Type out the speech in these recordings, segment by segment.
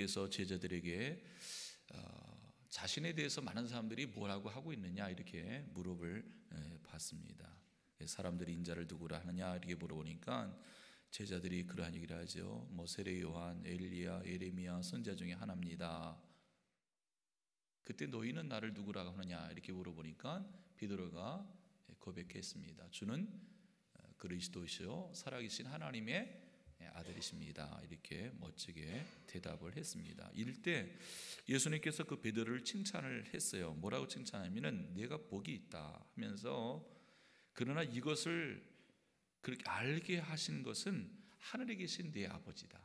그래서 제자들에게 자신에 대해서 많은 사람들이 뭐라고 하고 있느냐 이렇게 물어볼 받습니다. 사람들이 인자를 누구라 하느냐 이렇게 물어보니까 제자들이 그러한 얘기를 하죠. 뭐 세례 요한, 엘리야, 예레미야 선지자 중에 하나입니다. 그때 너희는 나를 누구라고 하느냐 이렇게 물어보니까 베드로가 고백했습니다. 주는 그리스도시요 살아계신 하나님의 아들이십니다. 이렇게 멋지게 대답을 했습니다. 이럴 때 예수님께서 그 베드로를 칭찬을 했어요. 뭐라고 칭찬하면은 내가 복이 있다 하면서, 그러나 이것을 그렇게 알게 하신 것은 하늘에 계신 내 아버지다.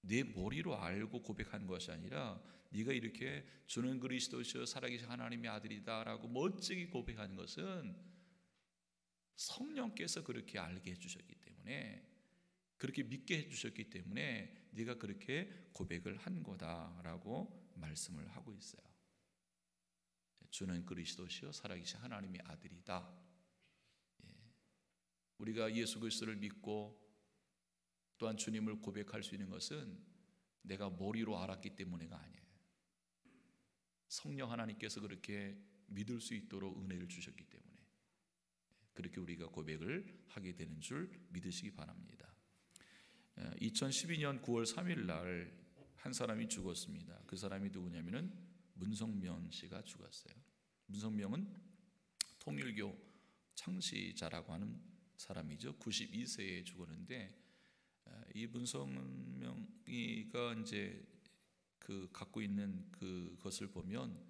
내 머리로 알고 고백한 것이 아니라 네가 이렇게 주는 그리스도시요 살아계신 하나님의 아들이다라고 멋지게 고백하는 것은 성령께서 그렇게 알게 해주셨기 때문에, 그렇게 믿게 해주셨기 때문에 네가 그렇게 고백을 한 거다라고 말씀을 하고 있어요. 주는 그리스도시요 살아계신 하나님의 아들이다. 우리가 예수 그리스도를 믿고 또한 주님을 고백할 수 있는 것은 내가 머리로 알았기 때문에가 아니에요. 성령 하나님께서 그렇게 믿을 수 있도록 은혜를 주셨기 때문에 그렇게 우리가 고백을 하게 되는 줄 믿으시기 바랍니다. 2012년 9월 3일 날 한 사람이 죽었습니다. 그 사람이 누구냐면은 문성명 씨가 죽었어요. 문성명은 통일교 창시자라고 하는 사람이죠. 92세에 죽었는데, 이 문성명이가 이제 그 갖고 있는 그것을 보면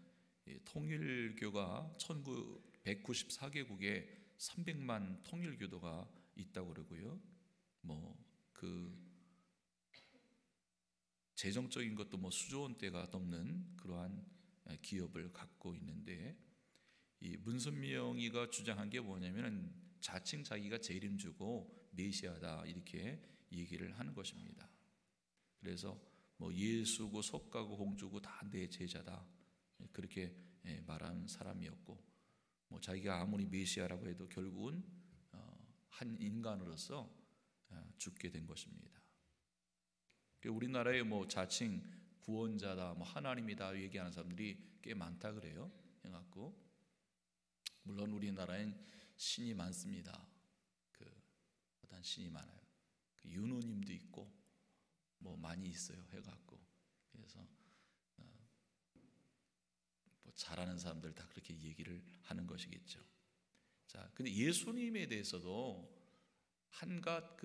통일교가 1994개국에 300만 통일교도가 있다고 그러고요. 재정적인 것도 수조 원대가 넘는 그러한 기업을 갖고 있는데, 이 문선명이가 주장한 게 뭐냐면은 자칭 자기가 재림주고 메시아다 이렇게 얘기를 하는 것입니다. 그래서 예수고 석가고 공주고 다 내 제자다 그렇게 말한 사람이었고, 자기가 아무리 메시아라고 해도 결국은 한 인간으로서 죽게 된 것입니다. 우리나라에 자칭 구원자다, 하나님이다 얘기하는 사람들이 꽤 많다 그래요. 해갖고 물론 우리나라엔 신이 많습니다. 어떤 신이 많아요. 윤호님도 있고 많이 있어요. 해갖고 그래서 잘하는 사람들 다 그렇게 얘기를 하는 것이겠죠. 자, 근데 예수님에 대해서도 한갓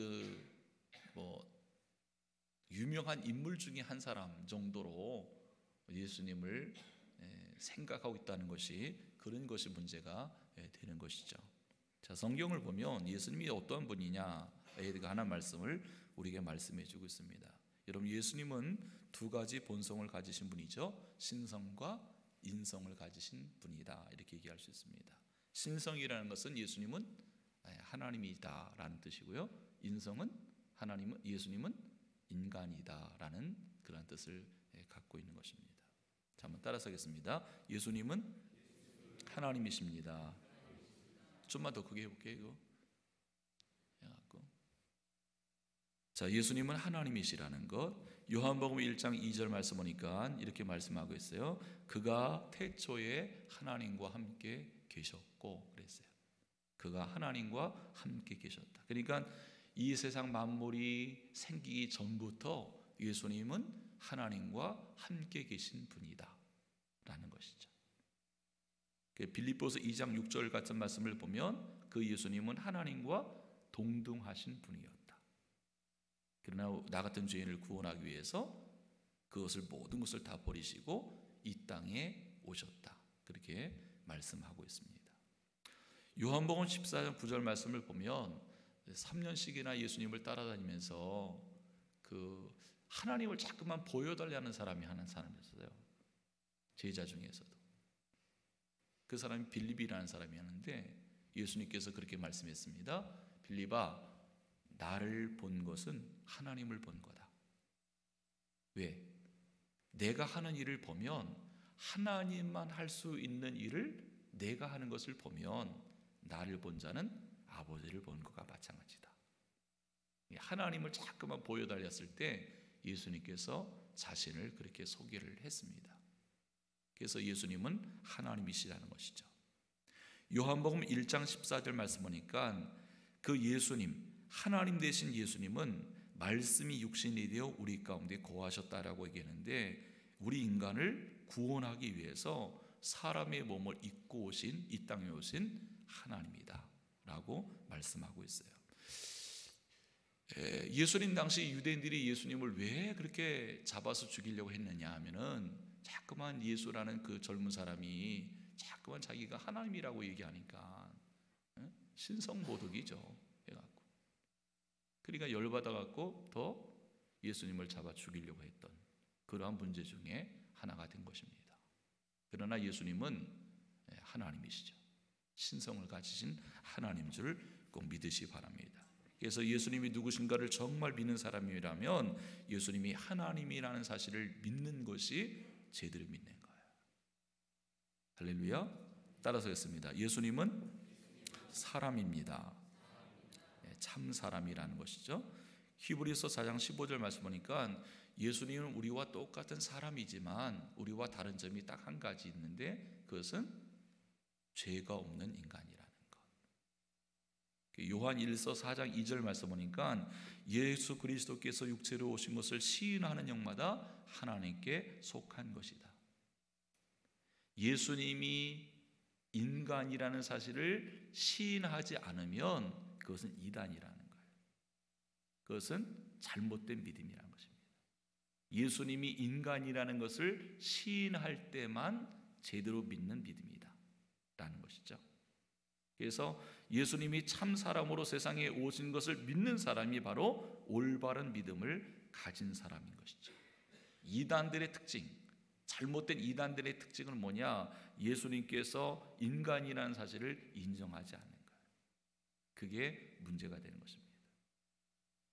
유명한 인물 중에 한 사람 정도로 예수님을 생각하고 있다는 것이, 그런 것이 문제가 되는 것이죠. 자, 성경을 보면 예수님이 어떤 분이냐에 관한 말씀을 우리에게 말씀해 주고 있습니다. 여러분, 예수님은 두 가지 본성을 가지신 분이죠. 신성과 인성을 가지신 분이다 이렇게 얘기할 수 있습니다. 신성이라는 것은 예수님은 하나님이다라는 뜻이고요. 인성은 예수님은 인간이다라는 그런 뜻을 갖고 있는 것입니다. 자, 한번 따라서 하겠습니다. 예수님은 하나님이십니다. 좀만 더 크게 해볼게요. 자, 예수님은 하나님이시라는 것. 요한복음 1장 2절 말씀 보니까 이렇게 말씀하고 있어요. 그가 태초에 하나님과 함께 계셨고 그랬어요. 그가 하나님과 함께 계셨다. 그러니까 이 세상 만물이 생기기 전부터 예수님은 하나님과 함께 계신 분이다 라는 것이죠. 빌립보서 2장 6절 같은 말씀을 보면 그 예수님은 하나님과 동등하신 분이었다. 그러나 나 같은 죄인을 구원하기 위해서 모든 것을 다 버리시고 이 땅에 오셨다. 그렇게 말씀하고 있습니다. 요한복음 14장 9절 말씀을 보면 3년씩이나 예수님을 따라다니면서 하나님을 자꾸만 보여달라는 사람이 하는 사람이었어요. 제자 중에서도. 그 사람이 빌립이라는 사람이었는데 예수님께서 그렇게 말씀했습니다. 빌립아, 나를 본 것은 하나님을 본 거다. 왜? 내가 하는 일을 보면, 하나님만 할 수 있는 일을 내가 하는 것을 보면 나를 본 자는 아버지를 본 것과 마찬가지다. 하나님을 자꾸만 보여달렸을 때 예수님께서 자신을 그렇게 소개를 했습니다. 그래서 예수님은 하나님이시라는 것이죠. 요한복음 1장 14절 말씀 보니까 그 예수님, 하나님 되신 예수님은 말씀이 육신이 되어 우리 가운데 거하셨다라고 얘기하는데, 우리 인간을 구원하기 위해서 사람의 몸을 입고 오신, 이 땅에 오신 하나님이다 라고 말씀하고 있어요. 예수님 당시 유대인들이 예수님을 왜 그렇게 잡아서 죽이려고 했느냐 하면은, 자꾸만 예수라는 그 젊은 사람이 자꾸만 자기가 하나님이라고 얘기하니까 신성모독이죠 해갖고, 그러니까 열받아갖고 더 예수님을 잡아 죽이려고 했던 그러한 문제 중에 하나가 된 것입니다. 그러나 예수님은 하나님이시죠. 신성을 가지신 하나님 줄 꼭 믿으시기 바랍니다. 그래서 예수님이 누구신가를 정말 믿는 사람이라면 예수님이 하나님이라는 사실을 믿는 것이 제대로 믿는 거예요. 할렐루야. 따라서 했습니다. 예수님은 사람입니다. 참 사람이라는 것이죠. 히브리서 4장 15절 말씀 보니까 예수님은 우리와 똑같은 사람이지만 우리와 다른 점이 딱 한 가지 있는데, 그것은 죄가 없는 인간이라는 것. 요한 1서 4장 2절 말씀 보니까 예수 그리스도께서 육체로 오신 것을 시인하는 영마다 하나님께 속한 것이다. 예수님이 인간이라는 사실을 시인하지 않으면 그것은 이단이라는 거예요. 그것은 잘못된 믿음이라는 것입니다. 예수님이 인간이라는 것을 시인할 때만 제대로 믿는 믿음이다 라는 것이죠. 그래서 예수님이 참 사람으로 세상에 오신 것을 믿는 사람이 바로 올바른 믿음을 가진 사람인 것이죠. 이단들의 특징, 잘못된 이단들의 특징은 뭐냐? 예수님께서 인간이라는 사실을 인정하지 않는 거예요. 그게 문제가 되는 것입니다.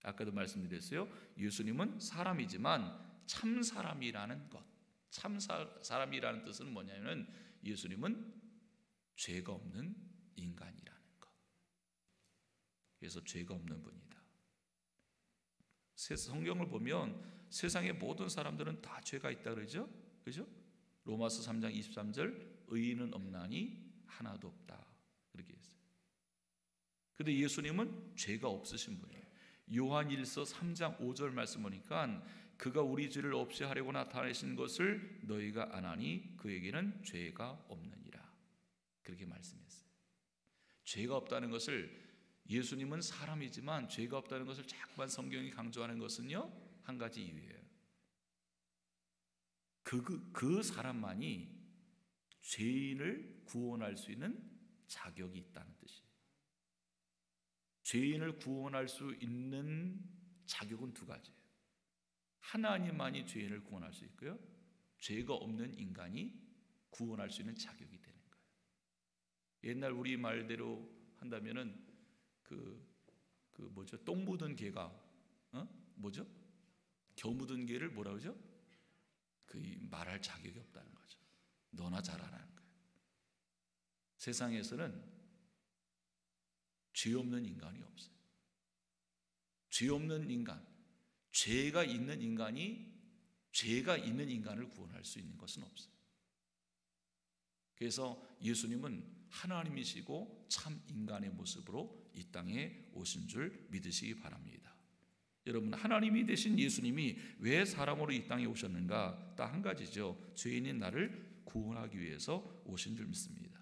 아까도 말씀드렸어요. 예수님은 사람이지만 참 사람이라는 것, 참 사람이라는 뜻은 뭐냐면 예수님은 죄가 없는 인간이라는 것. 그래서 죄가 없는 분이다. 성경을 보면 세상의 모든 사람들은 다 죄가 있다 그러죠? 그죠? 로마서 3장 23절 의인은 없나니 하나도 없다 그렇게 했어요. 그런데 예수님은 죄가 없으신 분이에요. 요한 1서 3장 5절 말씀 보니까 그가 우리 죄를 없이 하려고 나타내신 것을 너희가 아나니 그에게는 죄가 없느니라 그렇게 말씀했어요. 죄가 없다는 것을, 예수님은 사람이지만 죄가 없다는 것을 자꾸만 성경이 강조하는 것은요, 한 가지 이유예요. 그 사람만이 죄인을 구원할 수 있는 자격이 있다는 뜻이에요. 죄인을 구원할 수 있는 자격은 두 가지예요. 하나님만이 죄인을 구원할 수 있고요, 죄가 없는 인간이 구원할 수 있는 자격이 되는 거예요. 옛날 우리 말대로 한다면은 똥 묻은 개가 겨우 묻은 개를 뭐라 그러죠? 말할 자격이 없다는 거죠. 너나 잘하라는 거예요. 세상에서는 죄 없는 인간이 없어요. 죄 없는 인간, 죄가 있는 인간이 죄가 있는 인간을 구원할 수 있는 것은 없어요. 그래서 예수님은 하나님이시고 참 인간의 모습으로 이 땅에 오신 줄 믿으시기 바랍니다. 여러분, 하나님이 되신 예수님이 왜 사람으로 이 땅에 오셨는가? 딱 한 가지죠. 죄인인 나를 구원하기 위해서 오신 줄 믿습니다.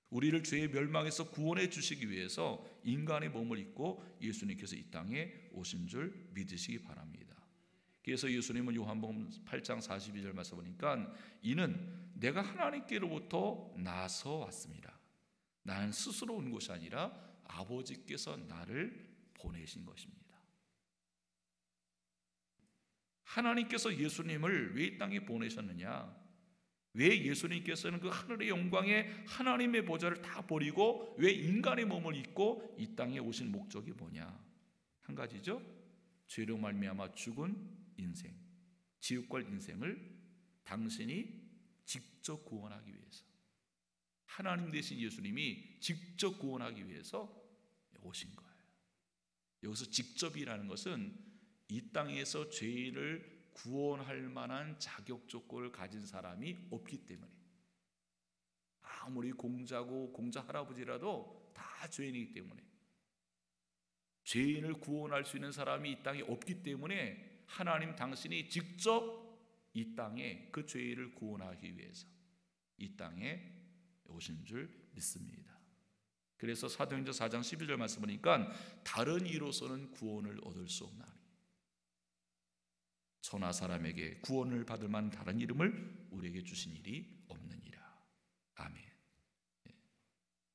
우리를 죄의 멸망에서 구원해 주시기 위해서 인간의 몸을 입고 예수님께서 이 땅에 오신 줄 믿으시기 바랍니다. 그래서 예수님은 요한복음 8장 42절 말씀 보니까 이는 내가 하나님께로부터 나서 왔습니다. 나는 스스로 온 것이 아니라 아버지께서 나를 보내신 것입니다. 하나님께서 예수님을 왜 이 땅에 보내셨느냐? 왜 예수님께서는 그 하늘의 영광에 하나님의 보좌를 다 버리고 왜 인간의 몸을 입고 이 땅에 오신 목적이 뭐냐? 한 가지죠. 죄로 말미암아 죽은 인생, 지옥 갈 인생을 당신이 직접 구원하기 위해서, 하나님 되신 예수님이 직접 구원하기 위해서 오신 거예요. 여기서 직접이라는 것은 이 땅에서 죄인을 구원할 만한 자격 조건을 가진 사람이 없기 때문에, 아무리 공자고 공자 할아버지라도 다 죄인이기 때문에, 죄인을 구원할 수 있는 사람이 이 땅에 없기 때문에 하나님 당신이 직접 이 땅에 그 죄인을 구원하기 위해서 이 땅에 오신 줄 믿습니다. 그래서 사도행전 4장 12절 말씀 보니까 다른 이로서는 구원을 얻을 수 없나니 천하 사람에게 구원을 받을 만한 다른 이름을 우리에게 주신 일이 없느니라. 아멘.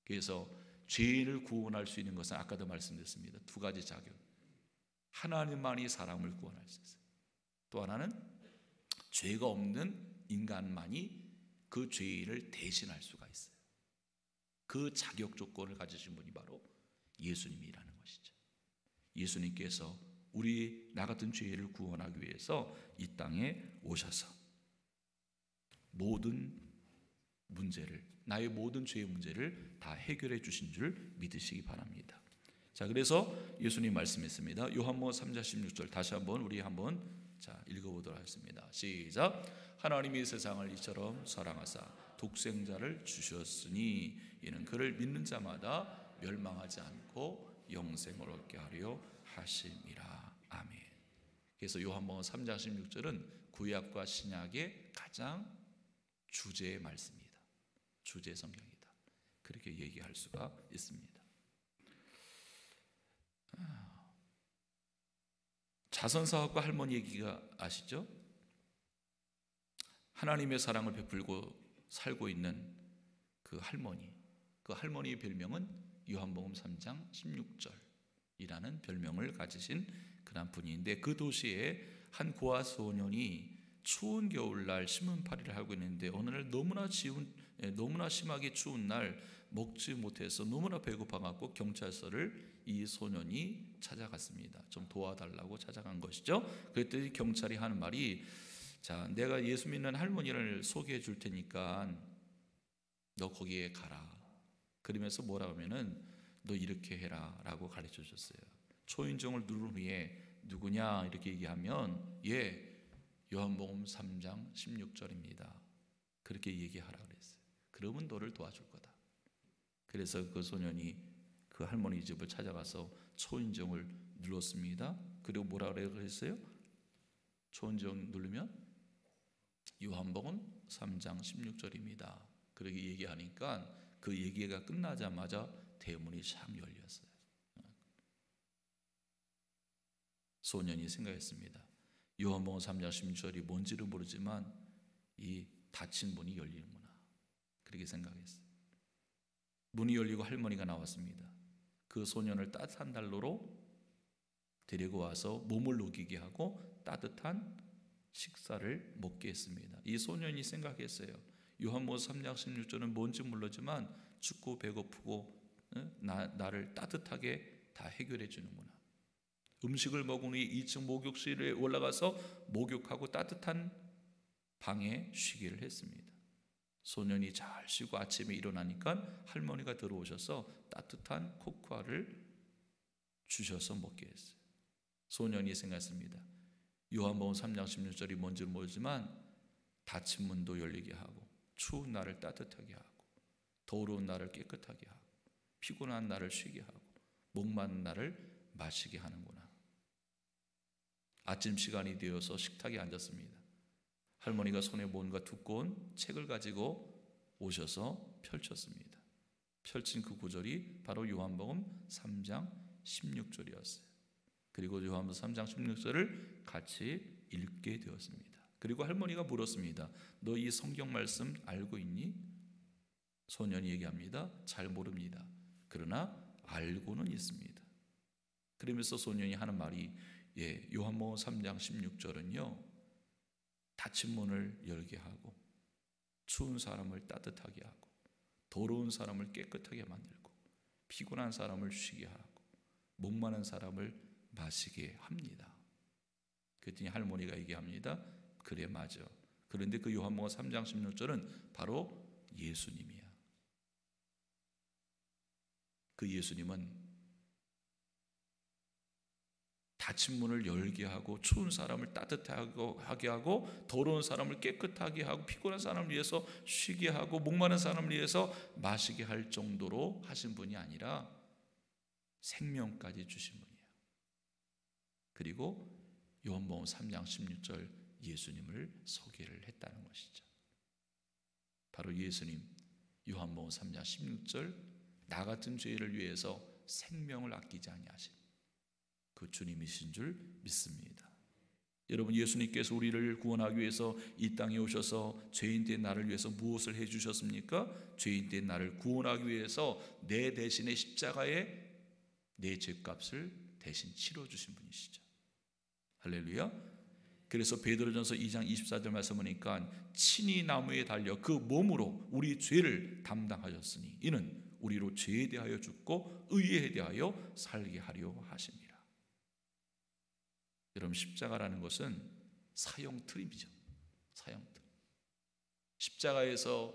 그래서 죄인을 구원할 수 있는 것은 아까도 말씀드렸습니다. 두 가지 자격. 하나님만이 사람을 구원할 수 있어요. 또 하나는 죄가 없는 인간만이 그 죄인을 대신할 수가 있어요. 그 자격 조건을 가지신 분이 바로 예수님이라는 것이죠. 예수님께서 나 같은 죄인을 구원하기 위해서 이 땅에 오셔서 나의 모든 죄의 문제를 다 해결해 주신 줄 믿으시기 바랍니다. 자, 그래서 예수님 말씀했습니다. 요한복음 3장 16절 다시 한번 우리 읽어보도록 하겠습니다. 시작. 하나님이 세상을 이처럼 사랑하사 독생자를 주셨으니 이는 그를 믿는 자마다 멸망하지 않고 영생을 얻게 하려 하심이라. 아멘. 그래서 요한복음 3장 16절은 구약과 신약의 가장 주제의 말씀입니다. 주제 성경이다. 그렇게 얘기할 수가 있습니다. 자선사업과 할머니 얘기가 아시죠? 하나님의 사랑을 베풀고 살고 있는 그 할머니의 별명은 요한복음 3장 16절이라는 별명을 가지신 그런 분인데, 그 도시에 한 고아 소년이 추운 겨울날 신문팔이를 하고 있는데 어느 날 너무나 심하게 추운 날 먹지 못해서 너무나 배고파갖고 경찰서를 이 소년이 찾아갔습니다. 좀 도와달라고 찾아간 것이죠. 그랬더니 경찰이 하는 말이, 자, 내가 예수 믿는 할머니를 소개해 줄 테니까 너 거기에 가라. 그러면서 뭐라 하면은 너 이렇게 해라 라고 가르쳐 줬어요. 초인종을 누른 후에 누구냐 이렇게 얘기하면 요한복음 3장 16절입니다. 그렇게 얘기하라 그랬어요. 그러면 너를 도와줄 거다. 그래서 그 소년이 그 할머니 집을 찾아가서 초인종을 눌렀습니다. 그리고 뭐라 그랬어요? 초인종 누르면 요한복음 3장 16절입니다. 그렇게 얘기하니까 그 얘기가 끝나자마자 대문이 샥 열렸어요. 소년이 생각했습니다. 요한복음 3장 16절이 뭔지를 모르지만 이 닫힌 문이 열리는구나. 그렇게 생각했어요. 문이 열리고 할머니가 나왔습니다. 그 소년을 따뜻한 난로로 데리고 와서 몸을 녹이게 하고 따뜻한 식사를 먹게 했습니다. 이 소년이 생각했어요. 요한복음 3장 16절은 뭔지 모르지만 춥고 배고프고 나를 따뜻하게 다 해결해 주는구나. 음식을 먹은 후에 2층 목욕실에 올라가서 목욕하고 따뜻한 방에 쉬기를 했습니다. 소년이 잘 쉬고 아침에 일어나니까 할머니가 들어오셔서 따뜻한 코코아를 주셔서 먹게 했어요. 소년이 생각했습니다. 요한복음 3장 16절이 뭔지 모르지만 닫힌 문도 열리게 하고 추운 날을 따뜻하게 하고 더러운 날을 깨끗하게 하고 피곤한 날을 쉬게 하고 목마른 날을 마시게 하는구나. 아침 시간이 되어서 식탁에 앉았습니다. 할머니가 손에 뭔가 두꺼운 책을 가지고 오셔서 펼쳤습니다. 펼친 그 구절이 바로 요한복음 3장 16절이었어요. 그리고 요한복음 3장 16절을 같이 읽게 되었습니다. 그리고 할머니가 물었습니다. 너 이 성경 말씀 알고 있니? 소년이 얘기합니다. 잘 모릅니다. 그러나 알고는 있습니다. 그러면서 소년이 하는 말이 요한복음 3장 16절은요. 닫힌 문을 열게 하고 추운 사람을 따뜻하게 하고 더러운 사람을 깨끗하게 만들고 피곤한 사람을 쉬게 하고 목마른 사람을 마시게 합니다. 그랬더니 할머니가 얘기합니다. 그래, 맞아. 그런데 그 요한복음 3장 16절은 바로 예수님이야. 그 예수님은 닫힌 문을 열게 하고 추운 사람을 따뜻하게 하고 더러운 사람을 깨끗하게 하고 피곤한 사람을 위해서 쉬게 하고 목마른 사람을 위해서 마시게 할 정도로 하신 분이 아니라 생명까지 주신 분이에요. 그리고 요한복음 3장 16절 예수님을 소개를 했다는 것이죠. 바로 예수님, 요한복음 3장 16절 나 같은 죄를 위해서 생명을 아끼지 아니하신 그 주님이신 줄 믿습니다. 여러분, 예수님께서 우리를 구원하기 위해서 이 땅에 오셔서 죄인된 나를 위해서 무엇을 해주셨습니까? 죄인된 나를 구원하기 위해서 내 대신에 십자가에 내 죄값을 대신 치러주신 분이시죠. 할렐루야. 그래서 베드로전서 2장 24절 말씀 보니까 친히 나무에 달려 그 몸으로 우리 죄를 담당하셨으니 이는 우리로 죄에 대하여 죽고 의에 대하여 살게 하려 하십니다. 여러분, 십자가라는 것은 사형틀이죠. 사형틀. 십자가에서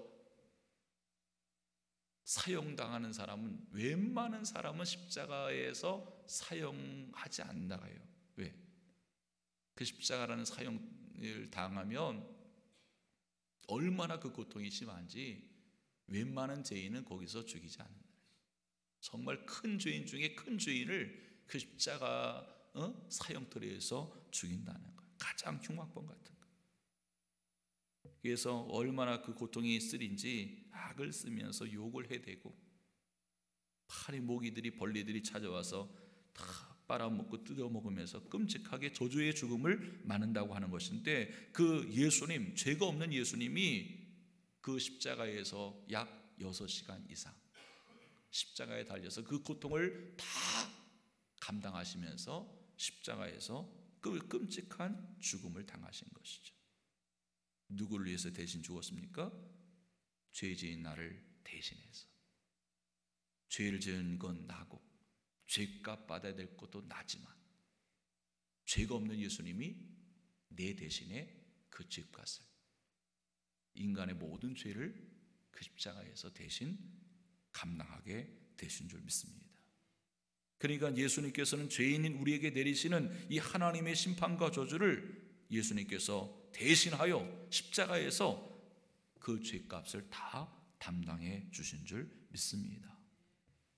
사형당하는 사람은, 웬만한 사람은 십자가에서 사형하지 않나가요. 왜? 그 십자가라는 사형을 당하면 얼마나 그 고통이 심한지 웬만한 죄인은 거기서 죽이지 않는다. 정말 큰 죄인 중에 큰 죄인을 그 십자가 사형틀에서 죽인다는 거예요. 가장 흉악범 같은 거. 그래서 얼마나 그 고통이 쓰린지 악을 쓰면서 욕을 해대고 파리 모기들이 벌레들이 찾아와서 다 빨아먹고 뜯어먹으면서 끔찍하게 저주의 죽음을 맞는다고 하는 것인데, 그 예수님, 죄가 없는 예수님이 그 십자가에서 약 6시간 이상 십자가에 달려서 그 고통을 다 감당하시면서 십자가에서 그 끔찍한 죽음을 당하신 것이죠. 누구를 위해서 대신 죽었습니까? 죄지은 나를 대신해서. 죄를 지은 건 나고 죄값 받아야 될 것도 나지만 죄가 없는 예수님이 내 대신에 그 죄값을, 인간의 모든 죄를 그 십자가에서 대신 감당하게 되신 줄 믿습니다. 그러니까 예수님께서는 죄인인 우리에게 내리시는 이 하나님의 심판과 저주를 예수님께서 대신하여 십자가에서 그 죄값을 다 담당해 주신 줄 믿습니다.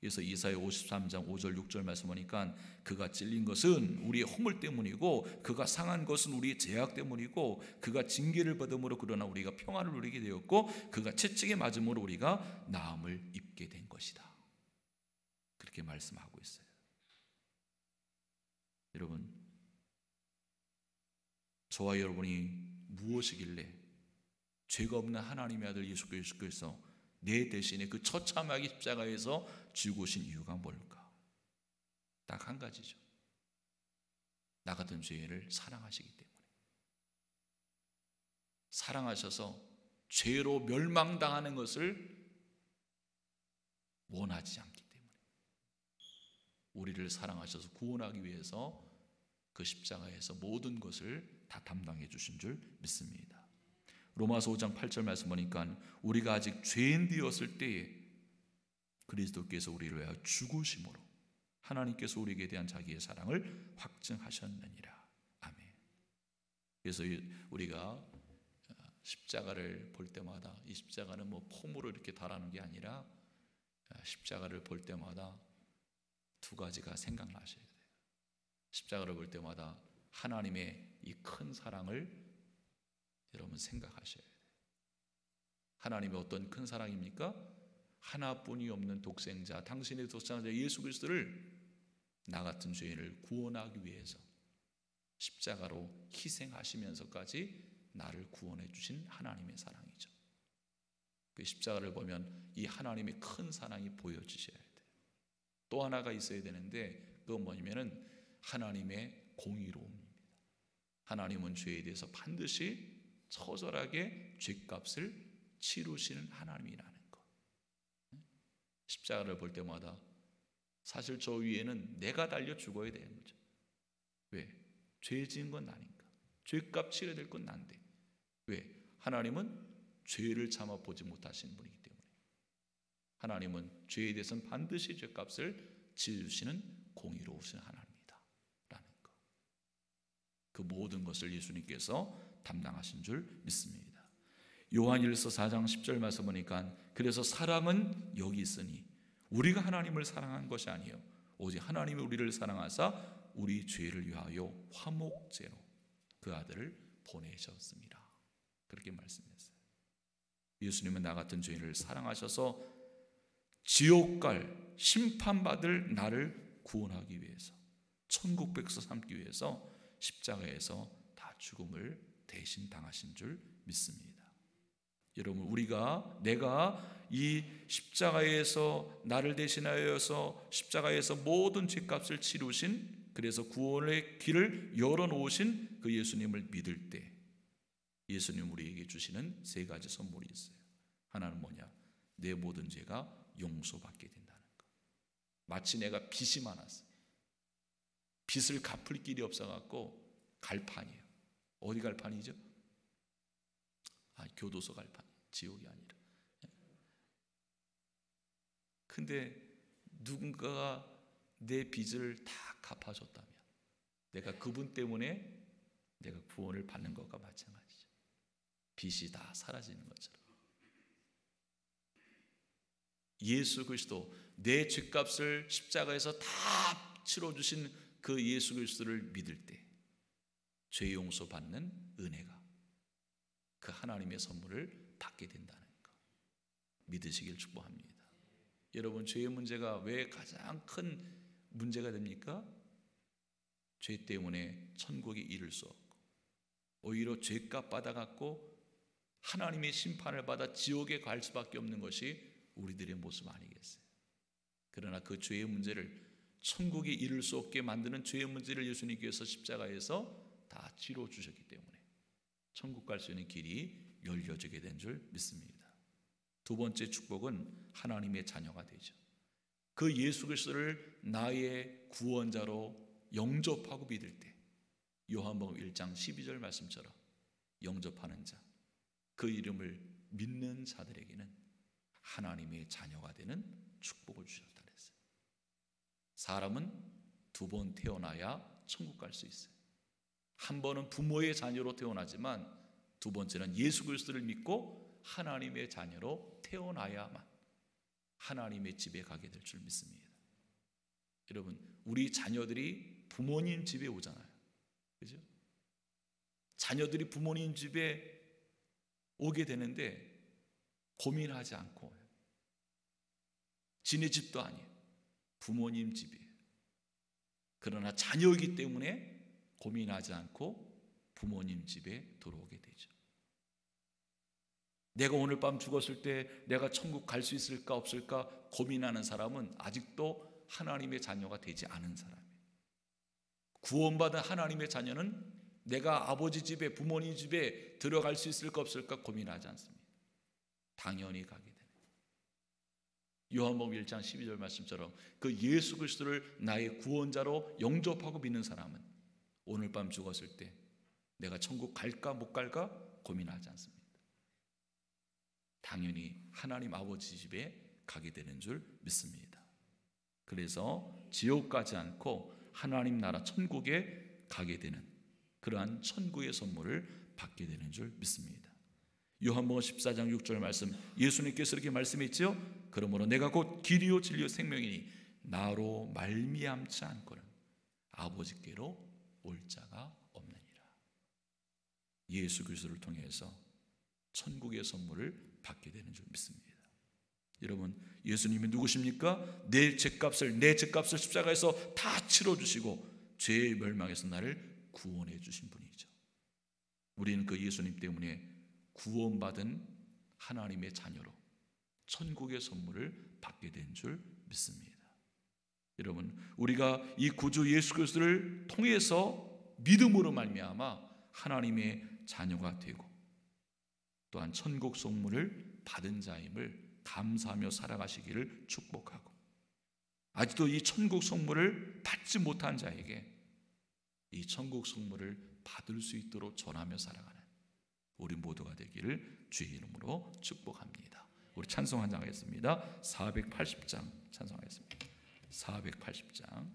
그래서 이사야 53장 5절 6절 말씀하니까 그가 찔린 것은 우리의 허물 때문이고 그가 상한 것은 우리의 죄악 때문이고 그가 징계를 받음으로 그러나 우리가 평안을 누리게 되었고 그가 채찍에 맞음으로 우리가 나음을 입게 된 것이다. 그렇게 말씀하고 있어요. 여러분, 저와 여러분이 무엇이길래 죄가 없는 하나님의 아들 예수 그리스도께서 내 대신에 그 처참하게 십자가에서 죽으신 이유가 뭘까? 딱 한 가지죠. 나 같은 죄인을 사랑하시기 때문에. 사랑하셔서 죄로 멸망당하는 것을 원하지 않기 때문에 우리를 사랑하셔서 구원하기 위해서 그 십자가에서 모든 것을 다 담당해 주신 줄 믿습니다. 로마서 5장 8절 말씀 보니까 우리가 아직 죄인 되었을 때에 그리스도께서 우리를 위하여 죽으심으로 하나님께서 우리에게 대한 자기의 사랑을 확증하셨느니라. 아멘. 그래서 우리가 십자가를 볼 때마다, 이 십자가는 뭐 폼으로 이렇게 달하는 게 아니라 십자가를 볼 때마다 두 가지가 생각나셔야 돼요. 십자가를 볼 때마다 하나님의 이 큰 사랑을 여러분 생각하셔야 돼요. 하나님의 어떤 큰 사랑입니까? 하나뿐이 없는 독생자, 당신의 독생자 예수 그리스도를 나 같은 죄인을 구원하기 위해서 십자가로 희생하시면서까지 나를 구원해 주신 하나님의 사랑이죠. 그 십자가를 보면 이 하나님의 큰 사랑이 보여지셔야 돼요. 또 하나가 있어야 되는데 그건 뭐냐면은 하나님의 공의로움입니다. 하나님은 죄에 대해서 반드시 처절하게 죄값을 치르시는 하나님이라는 것. 십자가를 볼 때마다 사실 저 위에는 내가 달려 죽어야 되는 거죠. 왜? 죄 지은 건 나니까. 죄값 치러야 될 건 난데. 왜? 하나님은 죄를 참아 보지 못하시는 분이기 때문에. 하나님은 죄에 대해서는 반드시 죄값을 지으시는 공의로우신 하나님이다 라는 것. 그 모든 것을 예수님께서 담당하신 줄 믿습니다. 요한일서 4장 10절 말씀 보니까 그래서 사랑은 여기 있으니 우리가 하나님을 사랑한 것이 아니요 오직 하나님이 우리를 사랑하사 우리 죄를 위하여 화목제로 그 아들을 보내셨습니다. 그렇게 말씀했어요. 예수님은 나 같은 죄인을 사랑하셔서 지옥 갈 심판받을 나를 구원하기 위해서 천국 백서 삼기 위해서 십자가에서 다 죽음을 대신 당하신 줄 믿습니다. 여러분, 내가 이 십자가에서 나를 대신하여서 십자가에서 모든 죄값을 치루신, 그래서 구원의 길을 열어놓으신 그 예수님을 믿을 때 예수님 우리에게 주시는 세 가지 선물이 있어요. 하나는 뭐냐? 내 모든 죄가 용서받게 된다는 것. 마치 내가 빚이 많았어요. 빚을 갚을 길이 없어갖고 갈판이에요. 어디 갈판이죠? 교도소 갈판, 지옥이 아니라. 근데 누군가가 내 빚을 다 갚아줬다면 내가 그분 때문에 내가 구원을 받는 것과 마찬가지죠. 빚이 다 사라지는 것처럼 예수 그리스도, 내 죄값을 십자가에서 다 치러주신 그 예수 그리스도를 믿을 때 죄 용서받는 은혜가, 그 하나님의 선물을 받게 된다는 것 믿으시길 축복합니다. 여러분, 죄의 문제가 왜 가장 큰 문제가 됩니까? 죄 때문에 천국에 이를 수 없고 오히려 죄값 받아갖고 하나님의 심판을 받아 지옥에 갈 수밖에 없는 것이 우리들의 모습 아니겠어요? 그러나 그 죄의 문제를, 천국에 이를 수 없게 만드는 죄의 문제를 예수님께서 십자가에서 다 치러주셨기 때문에 천국 갈 수 있는 길이 열려지게 된 줄 믿습니다. 두 번째 축복은 하나님의 자녀가 되죠. 그 예수 그리스도를 나의 구원자로 영접하고 믿을 때 요한복음 1장 12절 말씀처럼 영접하는 자, 그 이름을 믿는 자들에게는 하나님의 자녀가 되는 축복을 주셨다 그랬어요. 사람은 두 번 태어나야 천국 갈 수 있어요. 한 번은 부모의 자녀로 태어나지만 두 번째는 예수 그리스도를 믿고 하나님의 자녀로 태어나야만 하나님의 집에 가게 될 줄 믿습니다. 여러분, 우리 자녀들이 부모님 집에 오잖아요. 그죠? 자녀들이 부모님 집에 오게 되는데 고민하지 않고, 지네 집도 아니에요. 부모님 집이에요. 그러나 자녀이기 때문에 고민하지 않고 부모님 집에 들어오게 되죠. 내가 오늘 밤 죽었을 때 내가 천국 갈 수 있을까 없을까 고민하는 사람은 아직도 하나님의 자녀가 되지 않은 사람이에요. 구원받은 하나님의 자녀는 내가 아버지 집에, 부모님 집에 들어갈 수 있을까 없을까 고민하지 않습니다. 당연히 가게 되는 거예요. 요한복음 1장 12절 말씀처럼 그 예수 그리스도를 나의 구원자로 영접하고 믿는 사람은 오늘 밤 죽었을 때 내가 천국 갈까 못 갈까 고민하지 않습니다. 당연히 하나님 아버지 집에 가게 되는 줄 믿습니다. 그래서 지옥 가지 않고 하나님 나라 천국에 가게 되는 그러한 천국의 선물을 받게 되는 줄 믿습니다. 요한복음 14장 6절 말씀, 예수님께서 이렇게 말씀했죠. 그러므로 내가 곧 길이요 진리요 생명이니 나로 말미암지 않고는 아버지께로 올 자가 없느니라. 예수 그리스도를 통해서 천국의 선물을 받게 되는 줄 믿습니다. 여러분, 예수님이 누구십니까? 내 죄값을 십자가에서 다 치러주시고 죄의 멸망에서 나를 구원해 주신 분이죠. 우리는 그 예수님 때문에 구원받은 하나님의 자녀로 천국의 선물을 받게 된 줄 믿습니다. 여러분, 우리가 이 구주 예수 그리스도를 통해서 믿음으로 말미암아 하나님의 자녀가 되고 또한 천국 선물을 받은 자임을 감사하며 살아가시기를 축복하고, 아직도 이 천국 선물을 받지 못한 자에게 이 천국 선물을 받을 수 있도록 전하며 살아가는 우리 모두가 되기를 주의 이름으로 축복합니다. 우리 찬송 한 장 하겠습니다. 480장 찬송하겠습니다. 480장.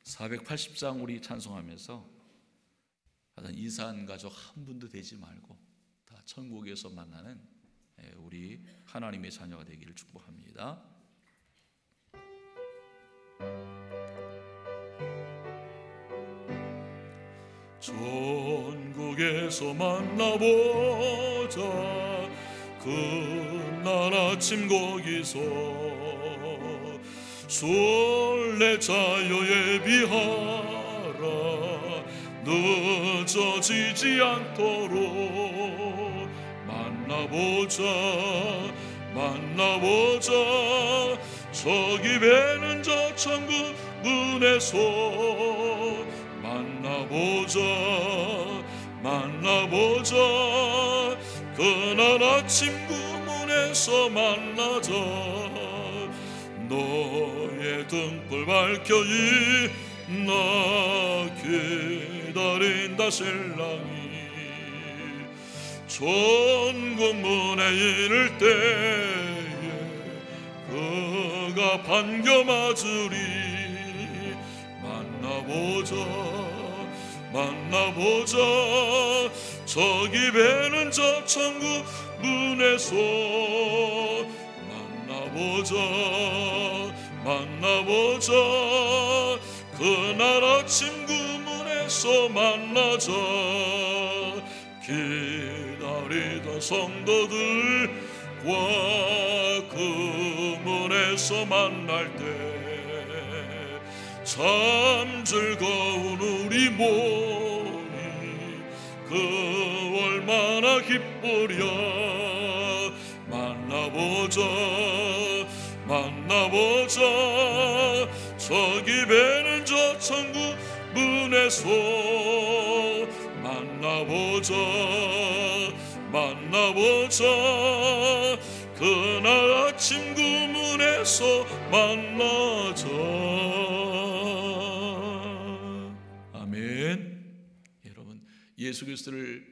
480장 우리 찬송하면서 하여튼 인사한 가족 한 분도 되지 말고 다 천국에서 만나는 우리 하나님의 자녀가 되기를 축복합니다. 천국에서 만나보자. 그날 아침 거기서 순례자여 예비하라. 늦어지지 않도록 만나보자. 저기 배는 저 천국 문에서 만나보자. 그날 아침 그 문에서 만나자. 너의 등불 밝혀 나 기다린다 신랑이. 천국 문에 이를 때에 그가 반겨 맞으리. 만나보자. 저기 배는 저 천국 문에서 만나보자. 그날 아침 그 문에서 만나자. 기다리던 성도들과 그 문에서 만날 때 참 즐거운 우리 모임 그 얼마나 기쁘랴. 만나보자. 저기 배는 저 천국 문에서 만나보자. 그날 아침 그 문에서 만나자. 아멘. 여러분, 예수 그리스도를